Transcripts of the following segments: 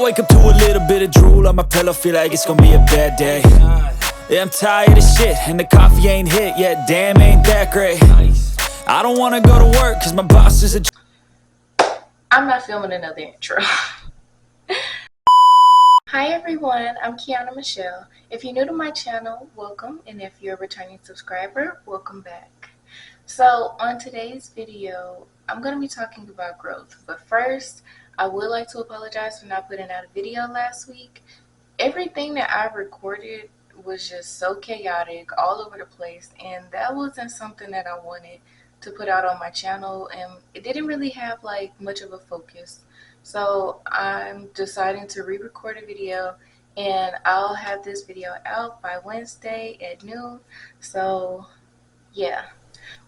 I wake up to a little bit of drool on my pillow, feel like it's gonna be a bad day. Yeah, I'm tired of shit, and the coffee ain't hit yet, damn, ain't that great. I don't wanna go to work, cause my boss is a... I'm not filming another intro. Hi everyone, I'm Kiana Michelle. If you're new to my channel, welcome, and if you're a returning subscriber, welcome back. So on today's video, I'm going to be talking about growth, but first, I would like to apologize for not putting out a video last week. Everything that I recorded was just so chaotic, all over the place, and that wasn't something that I wanted to put out on my channel, and it didn't really have like much of a focus. So I'm deciding to re-record a video, and I'll have this video out by Wednesday at noon. So yeah,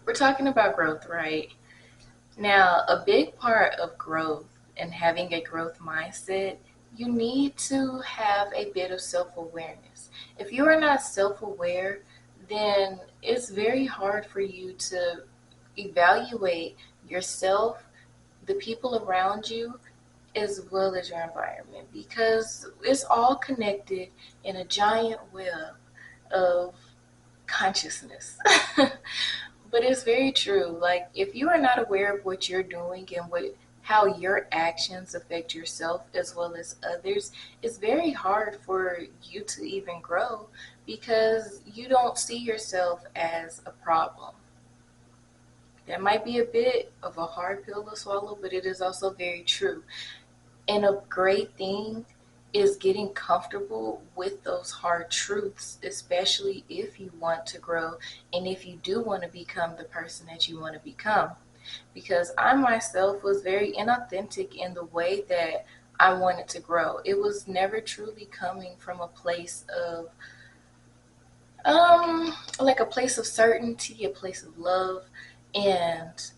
we're talking about growth, right? Now, a big part of growth and having a growth mindset, you need to have a bit of self-awareness. If you are not self-aware, then it's very hard for you to evaluate yourself, the people around you, as well as your environment, because it's all connected in a giant web of consciousness. But it's very true. Like, if you are not aware of what you're doing and how your actions affect yourself as well as others, it's very hard for you to even grow because you don't see yourself as a problem. That might be a bit of a hard pill to swallow, but it is also very true. And a great thing is getting comfortable with those hard truths, especially if you want to grow and if you do want to become the person that you want to become. Because I myself was very inauthentic in the way that I wanted to grow. It was never truly coming from a place of like a place of certainty, a place of love, and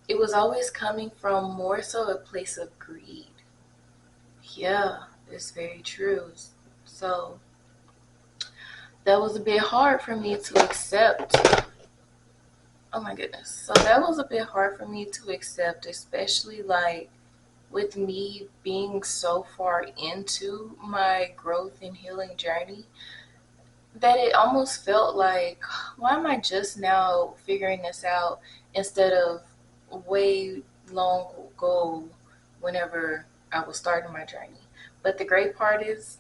it was always coming from more so a place of greed. Yeah, it's very true. So that was a bit hard for me to accept. Oh my goodness. So that was a bit hard for me to accept, especially like with me being so far into my growth and healing journey, that it almost felt like, why am I just now figuring this out instead of way long ago whenever I was starting my journey? But the great part is,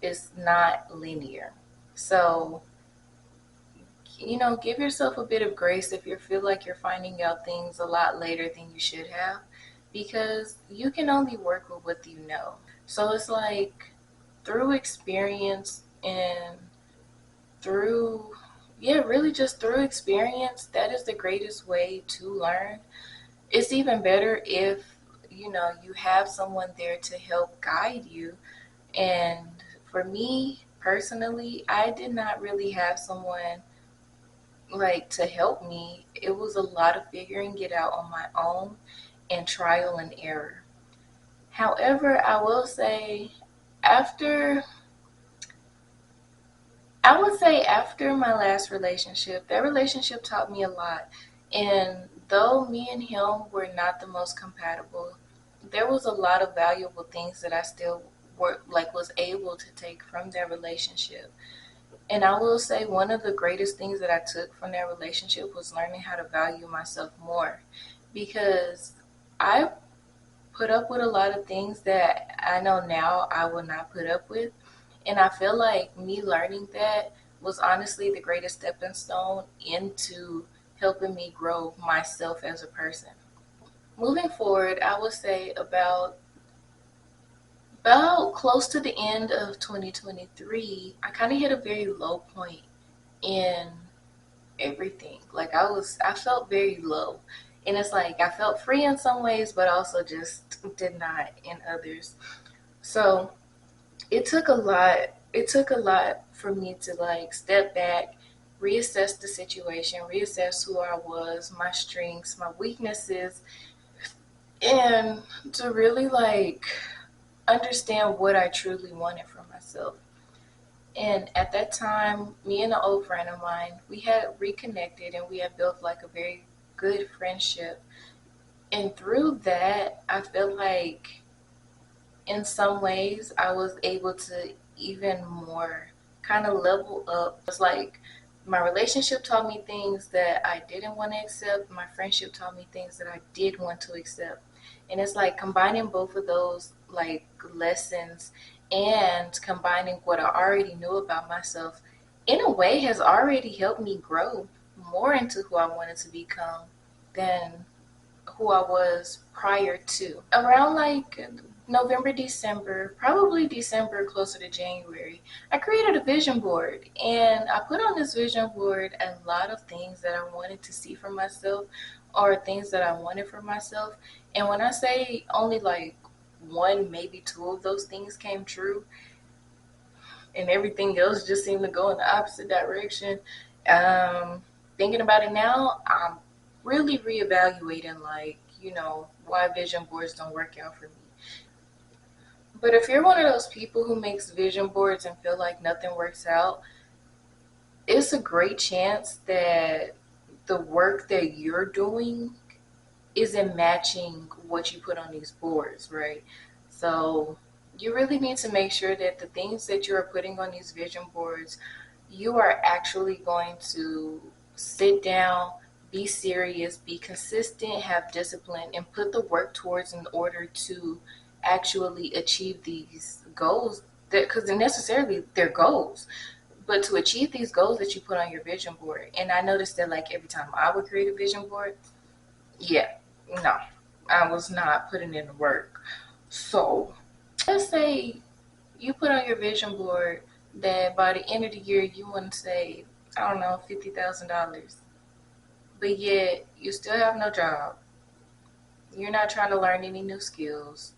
it's not linear. So, give yourself a bit of grace if you feel like you're finding out things a lot later than you should have, because you can only work with what you know. So it's like through experience and really just through experience, that is the greatest way to learn. It's even better if, you have someone there to help guide you. And for me personally, I did not really have someone like to help me. It was a lot of figuring it out on my own and trial and error. However, I will say after my last relationship, that relationship taught me a lot. And though me and him were not the most compatible, there was a lot of valuable things that I still was able to take from that relationship. And I will say one of the greatest things that I took from that relationship was learning how to value myself more, because I put up with a lot of things that I know now I will not put up with. And I feel like me learning that was honestly the greatest stepping stone into helping me grow myself as a person. Moving forward, I would say about close to the end of 2023, I kind of hit a very low point in everything. Like I felt very low. And it's like I felt free in some ways, but also just did not in others. So it took a lot. It took a lot for me to like step back, reassess the situation, reassess who I was, my strengths, my weaknesses, and to really like understand what I truly wanted from myself. And at that time, me and an old friend of mine, we had reconnected and we had built like a very good friendship. And through that, I feel like in some ways, I was able to even more kind of level up. It's like my relationship taught me things that I didn't want to accept. My friendship taught me things that I did want to accept. And it's like combining both of those like lessons and combining what I already knew about myself in a way has already helped me grow more into who I wanted to become than who I was prior to. Around like November, December, probably December, closer to January, I created a vision board and I put on this vision board a lot of things that I wanted to see for myself or things that I wanted for myself. And when I say only like one, maybe two of those things came true, and everything else just seemed to go in the opposite direction. Um, Thinking about it now, I'm really reevaluating, like, why vision boards don't work out for me. But if you're one of those people who makes vision boards and feel like nothing works out, it's a great chance that the work that you're doing isn't matching what you put on these boards, right? So you really need to make sure that the things that you are putting on these vision boards, you are actually going to sit down, be serious, be consistent, have discipline, and put the work towards in order to actually achieve these goals. Because necessarily they're goals, but to achieve these goals that you put on your vision board. And I noticed that like every time I would create a vision board, yeah, no, I was not putting in the work. So let's say you put on your vision board that by the end of the year you want to save, I don't know, $50,000, but yet you still have no job. You're not trying to learn any new skills.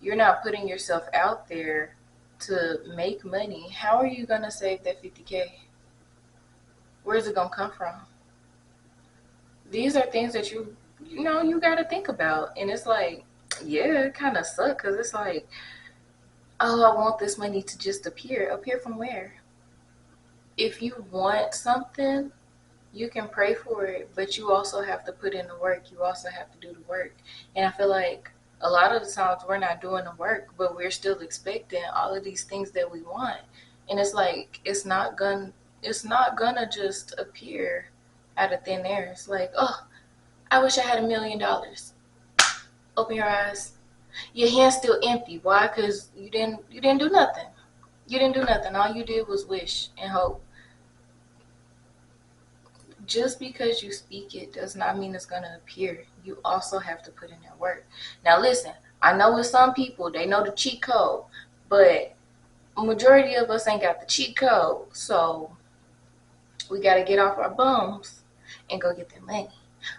You're not putting yourself out there to make money. How are you gonna save that 50K? Where's it gonna come from? These are things that you got to think about. And it's like, yeah, it kind of sucks because it's like, oh, I want this money to just appear from where? If you want something, you can pray for it, but you also have to put in the work. You also have to do the work. And I feel like a lot of the times we're not doing the work, but we're still expecting all of these things that we want. And it's like it's not gonna just appear out of thin air. It's like, oh, I wish I had $1 million. Open your eyes. Your hand's still empty. Why? Because you didn't do nothing. You didn't do nothing. All you did was wish and hope. Just because you speak it does not mean it's gonna appear. You also have to put in that work. Now listen, I know with some people they know the cheat code, but majority of us ain't got the cheat code. So we gotta get off our bums and go get that money.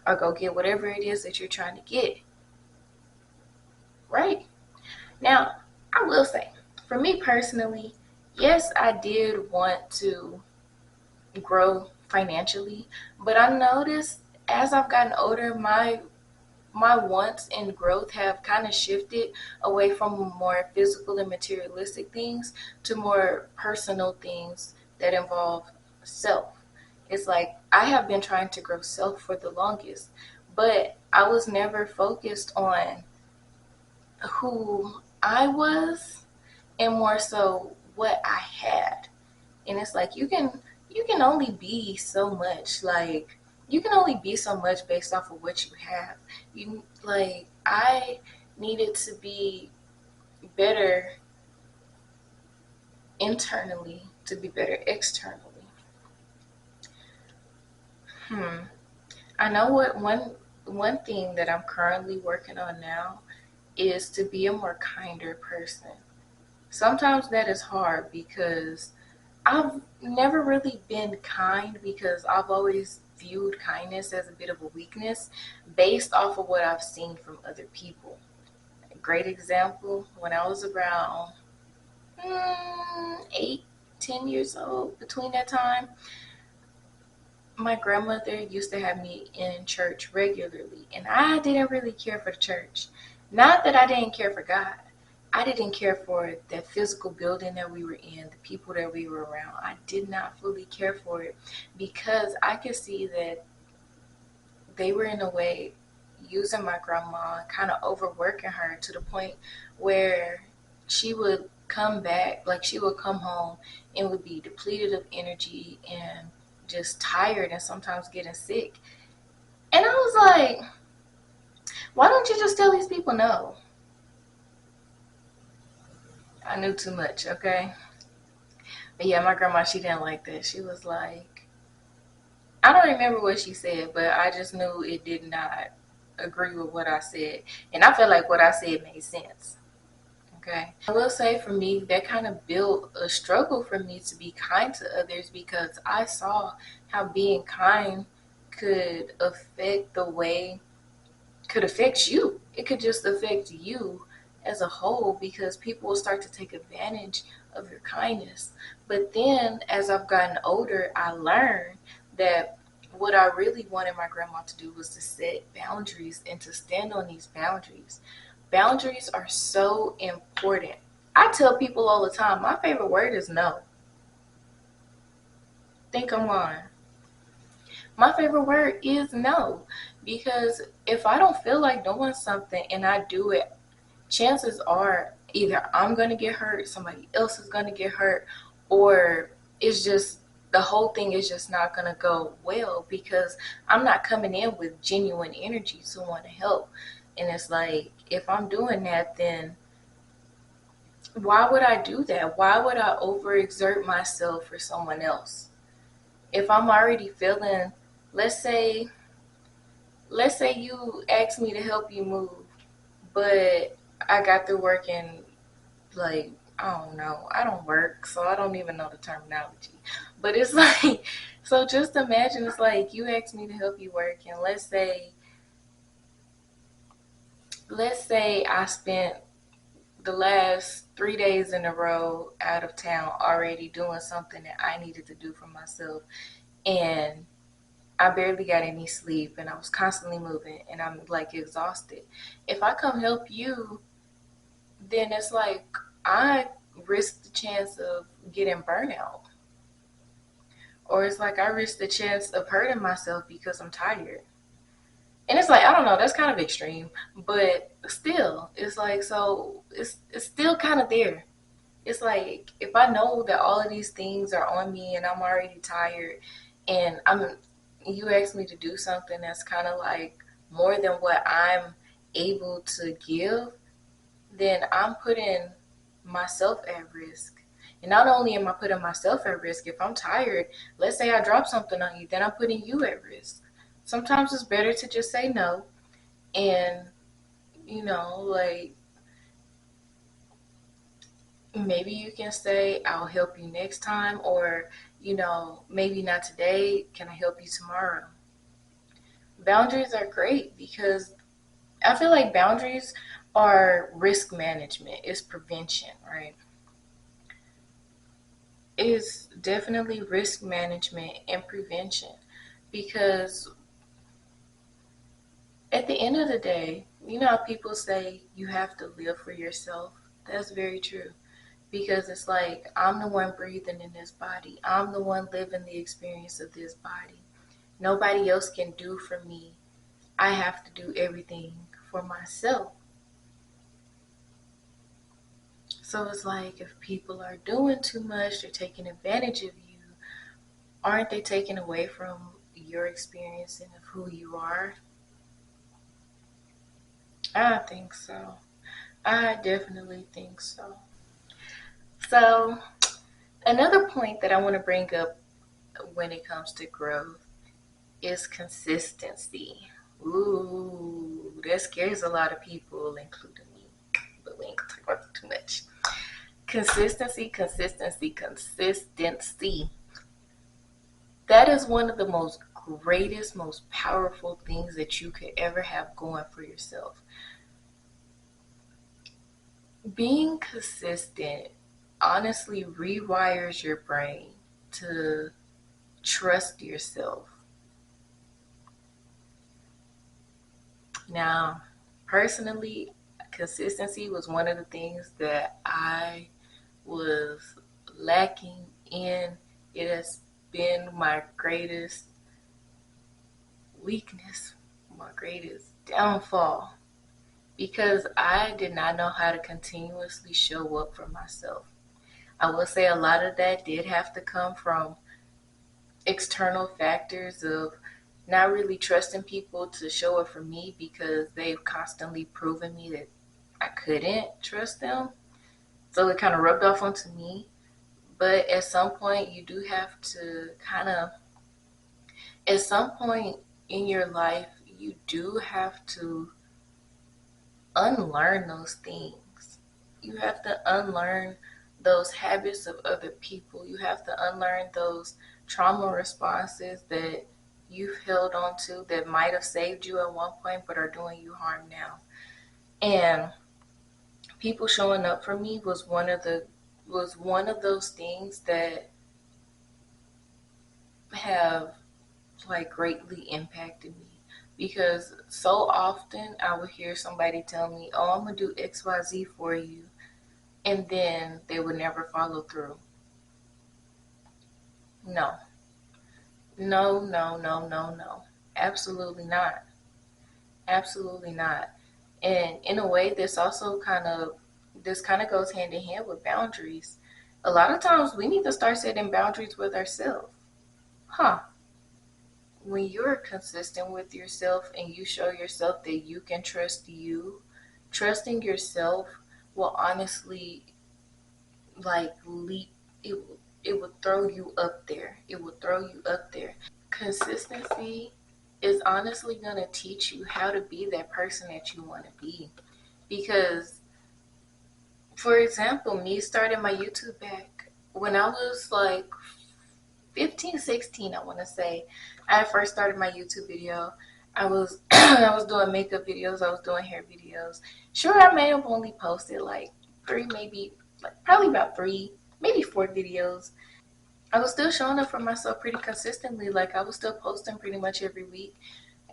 Or go get whatever it is that you're trying to get. Right? Now, I will say, for me personally, yes, I did want to grow financially, but I noticed as I've gotten older, my wants and growth have kind of shifted away from more physical and materialistic things to more personal things that involve self. It's like I have been trying to grow self for the longest, but I was never focused on who I was and more so what I had. And it's like you can only be so much. Like you can only be so much based off of what you have. You like I needed to be better internally to be better externally. Hmm. I know what one thing that I'm currently working on now is to be a more kinder person. Sometimes that is hard because I've never really been kind because I've always viewed kindness as a bit of a weakness based off of what I've seen from other people. A great example, when I was around 8, 10 years old, between that time, my grandmother used to have me in church regularly, and I didn't really care for the church. Not that I didn't care for God. I didn't care for that physical building that we were in, the people that we were around. I did not fully care for it because I could see that they were in a way using my grandma, kind of overworking her to the point where she would come back, like she would come home and would be depleted of energy and just tired and sometimes getting sick. And I was like, why don't you just tell these people no? I knew too much, okay? But yeah, my grandma, she didn't like that. She was like, I don't remember what she said, but I just knew it did not agree with what I said. And I felt like what I said made sense. Okay. I will say for me, that kind of built a struggle for me to be kind to others, because I saw how being kind could affect the way, could affect you. It could just affect you as a whole, because people will start to take advantage of your kindness. But then as I've gotten older, I learned that what I really wanted my grandma to do was to set boundaries and to stand on these boundaries. Boundaries are so important. I tell people all the time, my favorite word is no. Think I'm lying. My favorite word is no. Because if I don't feel like doing something and I do it, chances are either I'm going to get hurt, somebody else is going to get hurt, or it's just the whole thing is just not going to go well, because I'm not coming in with genuine energy to want to help. And it's like, if I'm doing that, then why would I do that? Why would I overexert myself for someone else? If I'm already feeling, let's say, let's say you ask me to help you move, but I got through working, like, I don't know, I don't work, so I don't even know the terminology. But it's like, so just imagine, it's like you asked me to help you work, and let's say I spent the last 3 days in a row out of town already doing something that I needed to do for myself, and I barely got any sleep, and I was constantly moving, and I'm like exhausted. If I come help you, then it's like I risk the chance of getting burnout. Or it's like I risk the chance of hurting myself because I'm tired. And it's like, I don't know, that's kind of extreme. But still, it's like, so it's still kind of there. It's like, if I know that all of these things are on me and I'm already tired, and you ask me to do something that's kind of like more than what I'm able to give, then I'm putting myself at risk. And not only am I putting myself at risk, if I'm tired, let's say I drop something on you, then I'm putting you at risk. Sometimes it's better to just say no, and, like, maybe you can say, I'll help you next time, or, maybe not today, can I help you tomorrow? Boundaries are great because I feel like boundaries are risk management, it's prevention, right? Is definitely risk management and prevention, because at the end of the day, you know how people say you have to live for yourself? That's very true, because it's like, I'm the one breathing in this body, I'm the one living the experience of this body. Nobody else can do for me. I have to do everything for myself. So it's like, if people are doing too much, they're taking advantage of you, aren't they taking away from your experience and of who you are? I think so. I definitely think so. So, another point that I want to bring up when it comes to growth is consistency. Ooh, that scares a lot of people, including me. But we ain't gonna talk about it too much. Consistency, consistency, consistency. That is one of the most greatest, most powerful things that you could ever have going for yourself. Being consistent honestly rewires your brain to trust yourself. Now, personally, consistency was one of the things that I was lacking in. It has been my greatest weakness, my greatest downfall. because I did not know how to continuously show up for myself. I will say a lot of that did have to come from external factors of not really trusting people to show up for me because they've constantly proven me that I couldn't trust them. So it kind of rubbed off onto me. But at some point, you do have to at some point in your life, you do have to unlearn those things. You have to unlearn those habits of other people. You have to unlearn those trauma responses that you've held on to that might have saved you at one point but are doing you harm now. And people showing up for me was one of those things that have like greatly impacted me, because so often I would hear somebody tell me, "Oh, I'm gonna do XYZ for you," and then they would never follow through. No, no, no, no, no, no. Absolutely not. Absolutely not. And in a way, this kind of goes hand in hand with boundaries. A lot of times we need to start setting boundaries with ourselves. Huh. When you're consistent with yourself and you show yourself that you can trust you, trusting yourself will honestly like leap it it will throw you up there. It will throw you up there. Consistency is honestly going to teach you how to be that person that you want to be. Because, for example, me starting my YouTube back when I was like 15, 16, I want to say, I first started my YouTube video. I was I was doing makeup videos, I was doing hair videos. Sure, I may have only posted like three, maybe like probably about three, maybe four videos. I was still showing up for myself pretty consistently. Like I was still posting pretty much every week.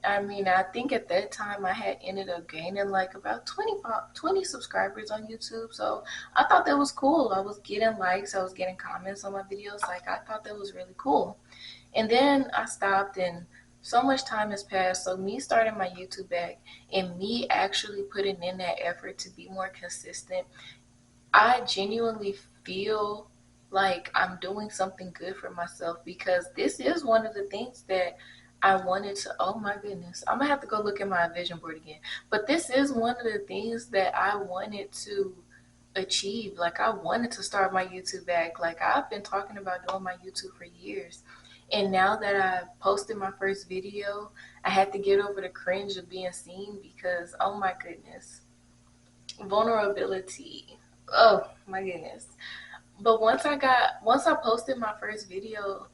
I mean, I think at that time I had ended up gaining like about 20 subscribers on YouTube. So I thought that was cool. I was getting likes, I was getting comments on my videos. Like I thought that was really cool. And then I stopped and so much time has passed. So me starting my YouTube back and me actually putting in that effort to be more consistent, I genuinely feel like I'm doing something good for myself, because this is one of the things that I wanted to. Oh my goodness, I'm gonna have to go look at my vision board again. But this is one of the things that I wanted to achieve. Like I wanted to start my YouTube back. Like I've been talking about doing my YouTube for years. And now that I posted my first video, I had to get over the cringe of being seen because, oh my goodness, vulnerability. Oh my goodness. But once I posted my first video,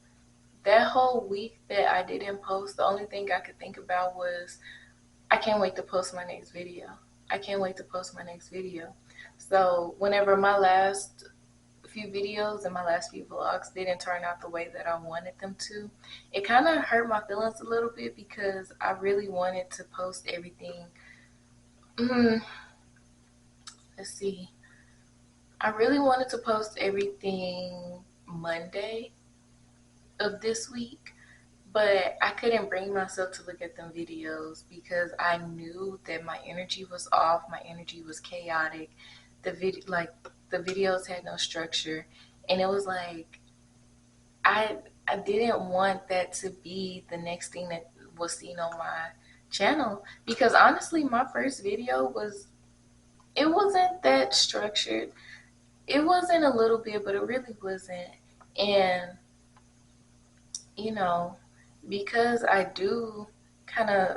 that whole week that I didn't post, the only thing I could think about was I can't wait to post my next video. I can't wait to post my next video. So whenever my last few videos and my last few vlogs didn't turn out the way that I wanted them to, it kind of hurt my feelings a little bit because I really wanted to post everything. Mm, let's see. I really wanted to post everything Monday of this week, but I couldn't bring myself to look at them videos because I knew that my energy was off, my energy was chaotic. The videos had no structure, and it was like I I didn't want that to be the next thing that was seen on my channel, because honestly my first video it wasn't that structured. It wasn't a little bit, but it really wasn't. And you know, because kind of,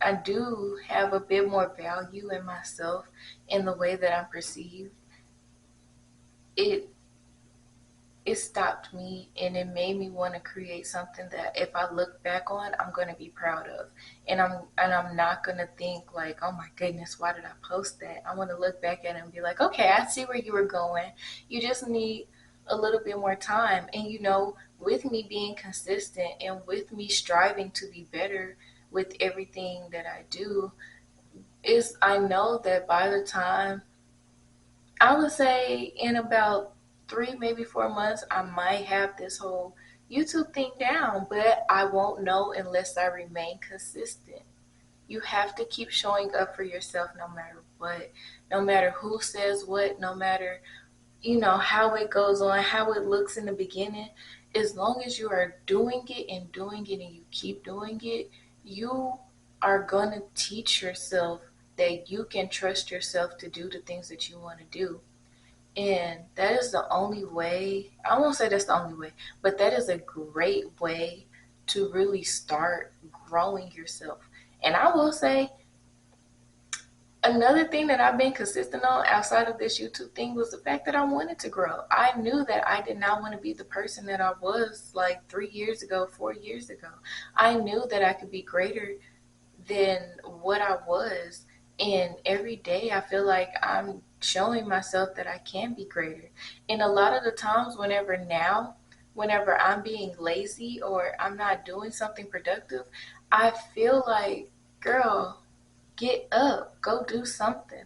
I do have a bit more value in myself in the way that I'm perceived, it it stopped me and it made me want to create something that if I look back on, I'm going to be proud of. And I'm not going to think like, "Oh my goodness, why did I post that?" I want to look back at it and be like, "Okay, I see where you were going. You just need a little bit more time." And with me being consistent and with me striving to be better with everything that I do, is I know that by the time, I would say in about 3, maybe 4 months, I might have this whole YouTube thing down, but I won't know unless I remain consistent. You have to keep showing up for yourself no matter what, no matter who says what, no matter, how it goes on, how it looks in the beginning. As long as you are doing it and doing it and you keep doing it, you are going to teach yourself that you can trust yourself to do the things that you want to do. And that is the only way. I won't say that's the only way, but that is a great way to really start growing yourself. And I will say, another thing that I've been consistent on outside of this YouTube thing was the fact that I wanted to grow. I knew that I did not want to be the person that I was like 3 years ago, 4 years ago. I knew that I could be greater than what I was. And every day I feel like I'm showing myself that I can be greater. And a lot of the times, whenever I'm being lazy or I'm not doing something productive, I feel like, girl, get up, go do something.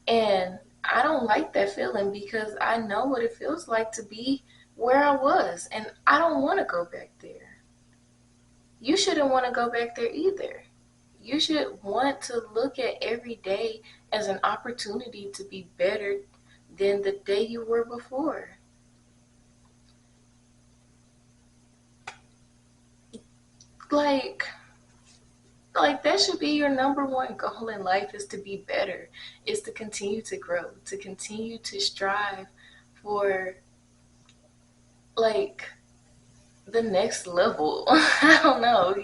And I don't like that feeling because I know what it feels like to be where I was, and I don't want to go back there. You shouldn't want to go back there either. You should want to look at every day as an opportunity to be better than the day you were before. Like, like that should be your number one goal in life, is to be better, is to continue to grow, to continue to strive for, like, the next level. I don't know,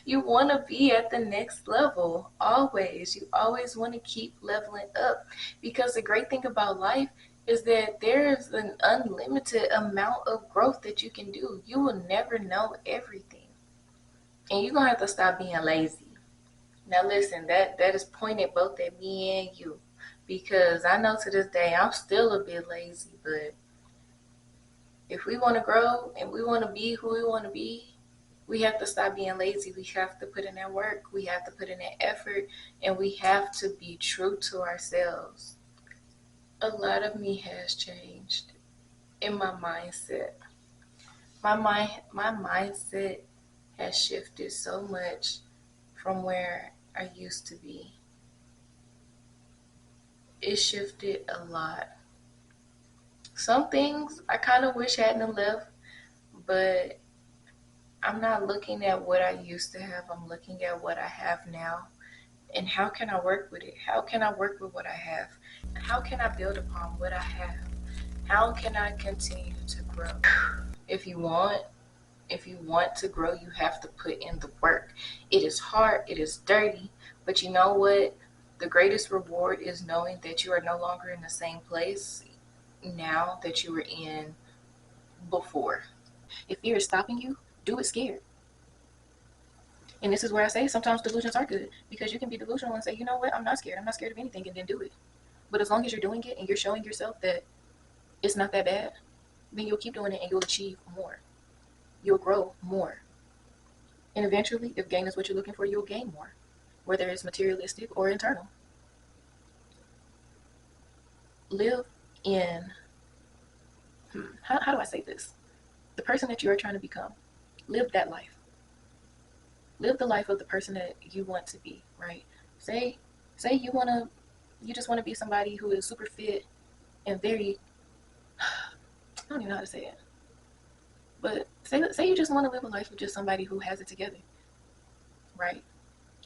you want to be at the next level. Always, you always want to keep leveling up, because the great thing about life is that there's an unlimited amount of growth that you can do. You will never know everything, and you're gonna have to stop being lazy. Now listen, that is pointed both at me and you, because I know to this day I'm still a bit lazy. But if we want to grow and we want to be who we want to be, we have to stop being lazy. We have to put in that work, we have to put in that effort, and we have to be true to ourselves. A lot of me has changed in my mindset. My mindset has shifted so much from where I used to be. It shifted a lot. Some things I kind of wish hadn't left, but I'm not looking at what I used to have. I'm looking at what I have now. And how can I work with it? How can I work with what I have? How can I build upon what I have? How can I continue to grow? If you want, if you want to grow, you have to put in the work. It is hard, it is dirty, but you know what? The greatest reward is knowing that you are no longer in the same place now that you were in before. If fear is stopping you, do it scared. And this is where I say sometimes delusions are good, because you can be delusional and say, you know what, I'm not scared. I'm not scared of anything, and then do it. But as long as you're doing it and you're showing yourself that it's not that bad, then you'll keep doing it and you'll achieve more. You'll grow more. And eventually, if gain is what you're looking for, you'll gain more, whether it's materialistic or internal. Live in, how do I say this? The person that you are trying to become, live that life. Live the life of the person that you want to be, right? Say you just want to be somebody who is super fit and very, I don't even know how to say it. But say you just want to live a life of just somebody who has it together, right?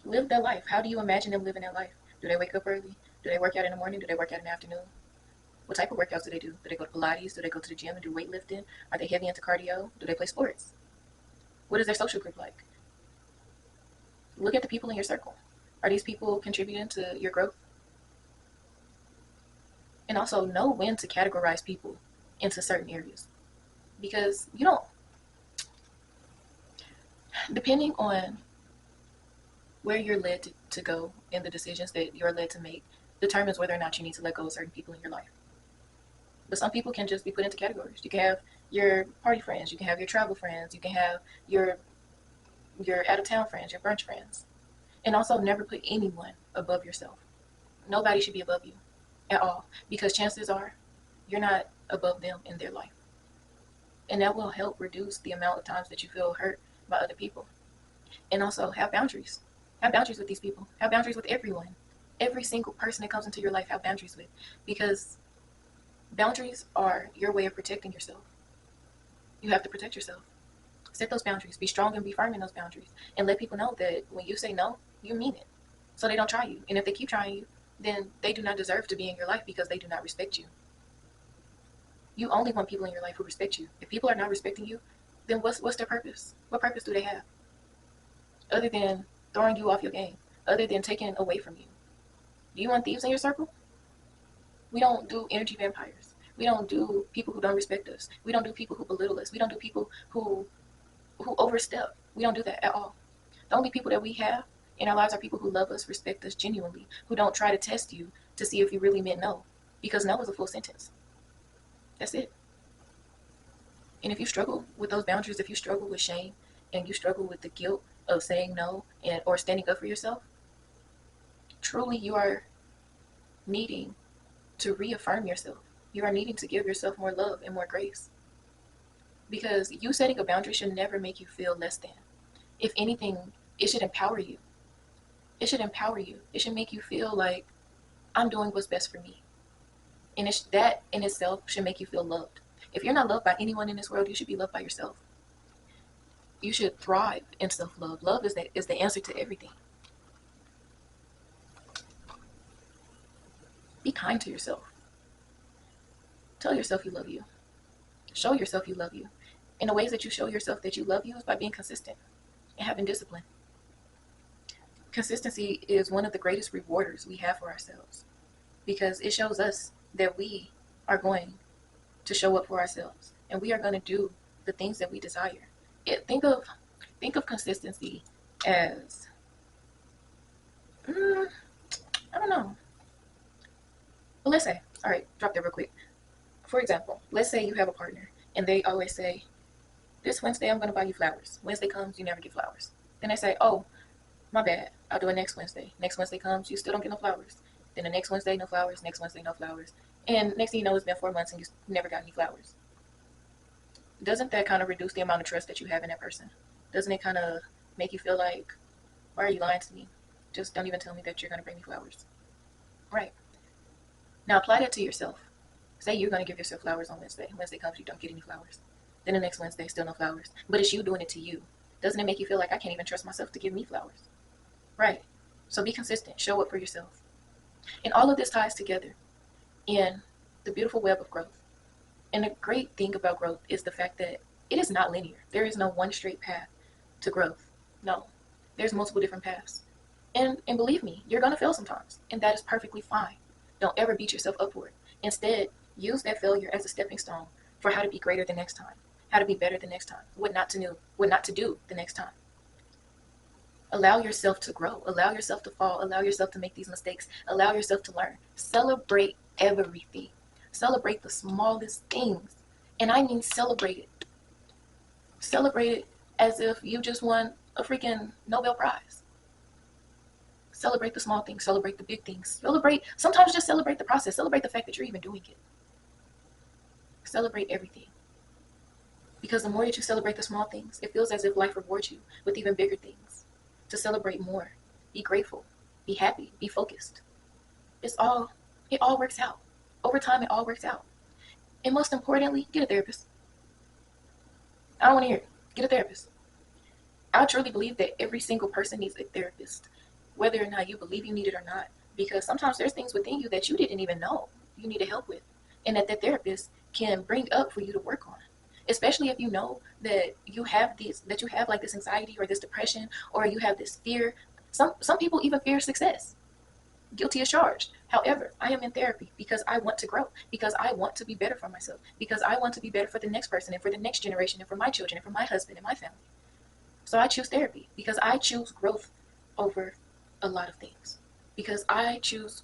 Live that life. How do you imagine them living that life? Do they wake up early? Do they work out in the morning? Do they work out in the afternoon? What type of workouts do they do? Do they go to Pilates? Do they go to the gym and do weightlifting? Are they heavy into cardio? Do they play sports? What is their social group like? Look at the people in your circle. Are these people contributing to your growth? And also know when to categorize people into certain areas. Because you don't, depending on where you're led to go and the decisions that you're led to make, determines whether or not you need to let go of certain people in your life. But some people can just be put into categories. You can have your party friends, you can have your travel friends, you can have your out of town friends, your brunch friends. And also never put anyone above yourself. Nobody should be above you at all, because chances are you're not above them in their life. And that will help reduce the amount of times that you feel hurt by other people. And also have boundaries. Have boundaries with these people. Have boundaries with everyone. Every single person that comes into your life, have boundaries with. Because boundaries are your way of protecting yourself. You have to protect yourself. Set those boundaries. Be strong and be firm in those boundaries. And let people know that when you say no, you mean it. So they don't try you. And if they keep trying you, then they do not deserve to be in your life because they do not respect you. You only want people in your life who respect you. If people are not respecting you, then what's their purpose? What purpose do they have? Other than throwing you off your game. Other than taking away from you. Do you want thieves in your circle? We don't do energy vampires. We don't do people who don't respect us. We don't do people who belittle us. We don't do people who overstep. We don't do that at all. The only people that we have in our lives are people who love us, respect us genuinely, who don't try to test you to see if you really meant no. Because no is a full sentence. That's it. And if you struggle with those boundaries, if you struggle with shame, and you struggle with the guilt of saying no or standing up for yourself, truly you are needing to reaffirm yourself. You are needing to give yourself more love and more grace. Because you setting a boundary should never make you feel less than. If anything, it should empower you. It should empower you. It should make you feel like I'm doing what's best for me. And that in itself should make you feel loved. If you're not loved by anyone in this world, you should be loved by yourself. You should thrive in self-love. Love is the answer to everything. Be kind to yourself. Tell yourself you love you. Show yourself you love you. And the ways that you show yourself that you love you is by being consistent and having discipline. Consistency is one of the greatest rewarders we have for ourselves because it shows us that we are going to show up for ourselves and we are going to do the things that we desire. Think of consistency as I don't know. But let's say, all right, drop that real quick. For example, let's say you have a partner and they always say, this Wednesday I'm going to buy you flowers. Wednesday comes, you never get flowers. Then they say, oh, my bad, I'll do it next Wednesday. Next Wednesday comes, you still don't get no flowers. Then the next Wednesday, no flowers. Next Wednesday, no flowers. And next thing you know, it's been 4 months and you never got any flowers. Doesn't that kind of reduce the amount of trust that you have in that person? Doesn't it kind of make you feel like, why are you lying to me? Just don't even tell me that you're going to bring me flowers. Right. Now apply that to yourself. Say you're going to give yourself flowers on Wednesday. Wednesday comes, you don't get any flowers. Then the next Wednesday, still no flowers. But it's you doing it to you. Doesn't it make you feel like I can't even trust myself to give me flowers? Right. So be consistent. Show up for yourself. And all of this ties together in the beautiful web of growth. And the great thing about growth is the fact that it is not linear. There is no one straight path to growth. No. There's multiple different paths. And believe me, you're going to fail sometimes. And that is perfectly fine. Don't ever beat yourself up for it. Instead, use that failure as a stepping stone for how to be greater the next time. How to be better the next time. What not to do the next time. Allow yourself to grow. Allow yourself to fall. Allow yourself to make these mistakes. Allow yourself to learn. Celebrate everything. Celebrate the smallest things. And I mean celebrate it. Celebrate it as if you just won a freaking Nobel Prize. Celebrate the small things. Celebrate the big things. Sometimes just celebrate the process. Celebrate the fact that you're even doing it. Celebrate everything. Because the more that you celebrate the small things, it feels as if life rewards you with even bigger things. To celebrate more. Be grateful. Be happy. Be focused. It all works out. Over time, it all works out. And most importantly, get a therapist. I don't want to hear it. Get a therapist. I truly believe that every single person needs a therapist, whether or not you believe you need it or not. Because sometimes there's things within you that you didn't even know you needed help with, and that therapist can bring up for you to work on. Especially if you know that you have like this anxiety or this depression, or you have this fear. Some people even fear success. Guilty as charged. However, I am in therapy because I want to grow, because I want to be better for myself, because I want to be better for the next person and for the next generation and for my children and for my husband and my family. So I choose therapy because I choose growth over a lot of things, because I choose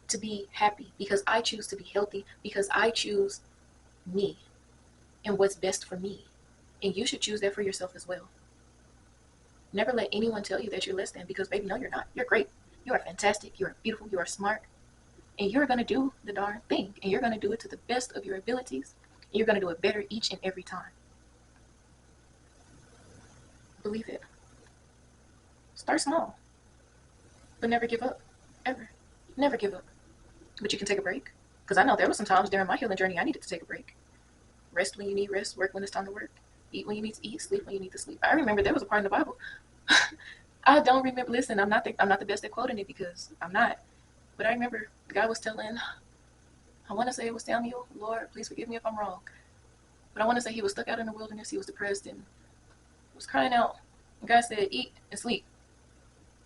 to be happy, because I choose to be healthy, because I choose me and what's best for me. And you should choose that for yourself as well. Never let anyone tell you that you're less than, because baby, no, you're not. You're great. You are fantastic. You are beautiful. You are smart. And you're going to do the darn thing. And you're going to do it to the best of your abilities. And you're going to do it better each and every time. Believe it. Start small. but never give up. Ever. Never give up. But you can take a break. Because I know there were some times during my healing journey I needed to take a break. Rest when you need rest, work when it's time to work, eat when you need to eat, sleep when you need to sleep. I remember there was a part in the Bible. I don't remember. Listen, I'm not the best at quoting it because I'm not. But I remember God was telling, I want to say it was Samuel, Lord, please forgive me if I'm wrong. But I want to say he was stuck out in the wilderness. He was depressed and was crying out. And God said, eat and sleep.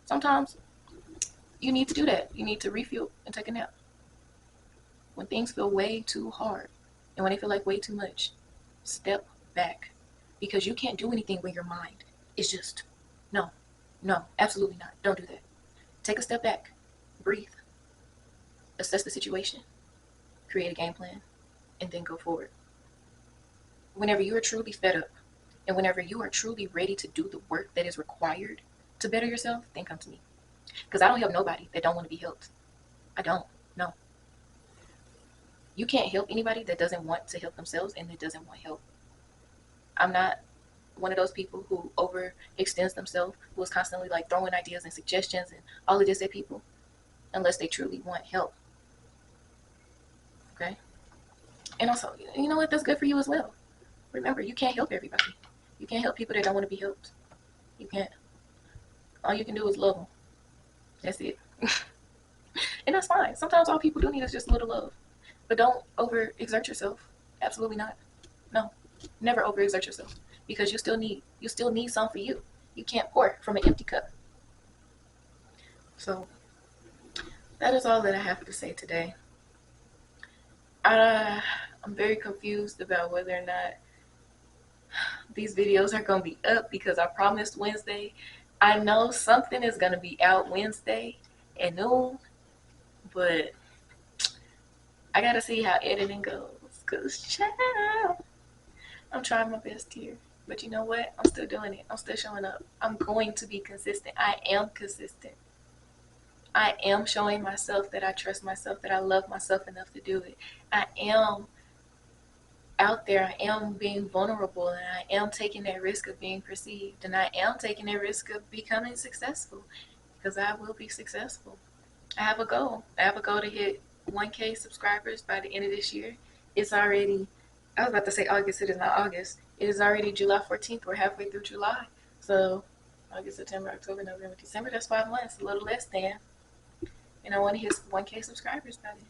Sometimes you need to do that. You need to refuel and take a nap. When things feel way too hard and when they feel like way too much, step back. Because you can't do anything when your mind is just, no, absolutely not. Don't do that. Take a step back. Breathe. Assess the situation. Create a game plan. And then go forward. Whenever you are truly fed up and whenever you are truly ready to do the work that is required to better yourself, then come to me. Because I don't help nobody that don't want to be helped. I don't. No. You can't help anybody that doesn't want to help themselves and that doesn't want help. I'm not one of those people who overextends themselves, who is constantly like throwing ideas and suggestions and all of this at people unless they truly want help. Okay? And also, you know what? That's good for you as well. Remember, you can't help everybody. You can't help people that don't want to be helped. You can't. All you can do is love them. That's it. And that's fine. Sometimes all people do need is just a little love. But don't overexert yourself. Absolutely not. No. Never overexert yourself. Because you still need some for you. You can't pour from an empty cup. So that is all that I have to say today. I'm very confused about whether or not these videos are going to be up because I promised Wednesday. I know something is going to be out Wednesday at noon, but I got to see how editing goes because, child, I'm trying my best here. But you know what? I'm still doing it. I'm still showing up. I'm going to be consistent. I am consistent. I am showing myself that I trust myself, that I love myself enough to do it. I am out there. I am being vulnerable, and I am taking that risk of being perceived, and I am taking that risk of becoming successful because I will be successful. I have a goal. I have a goal to hit 1K subscribers by the end of this year. It's already, I was about to say August. It is not August. It is already July 14th. We're halfway through July. So August, September, October, November, December. That's 5 months, a little less than. And I want to hit 1K subscribers by then.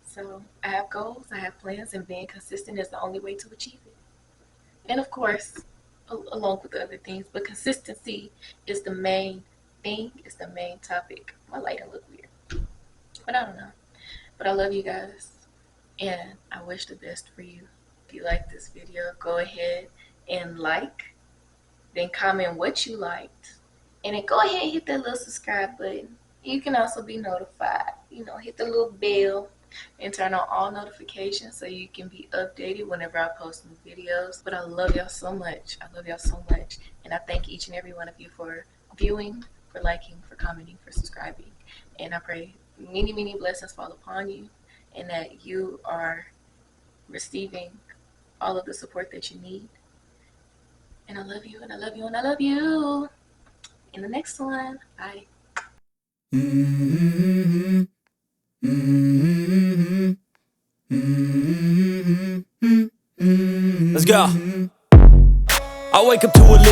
So I have goals, I have plans, and being consistent is the only way to achieve it. And of course, along with the other things, but consistency is the main thing, is the main topic. My lighting look weird, but I don't know. But I love you guys, and I wish the best for you. If you like this video, go ahead and like, then comment what you liked, and then go ahead and hit that little subscribe button. You can also be notified, hit the little bell and turn on all notifications so you can be updated whenever I post new videos. But I love y'all so much. I love y'all so much. And I thank each and every one of you for viewing, for liking, for commenting, for subscribing. And I pray many, many blessings fall upon you and that you are receiving all of the support that you need. And I love you, and I love you, and I love you. In the next one. Bye. Let's go. I wake up to a little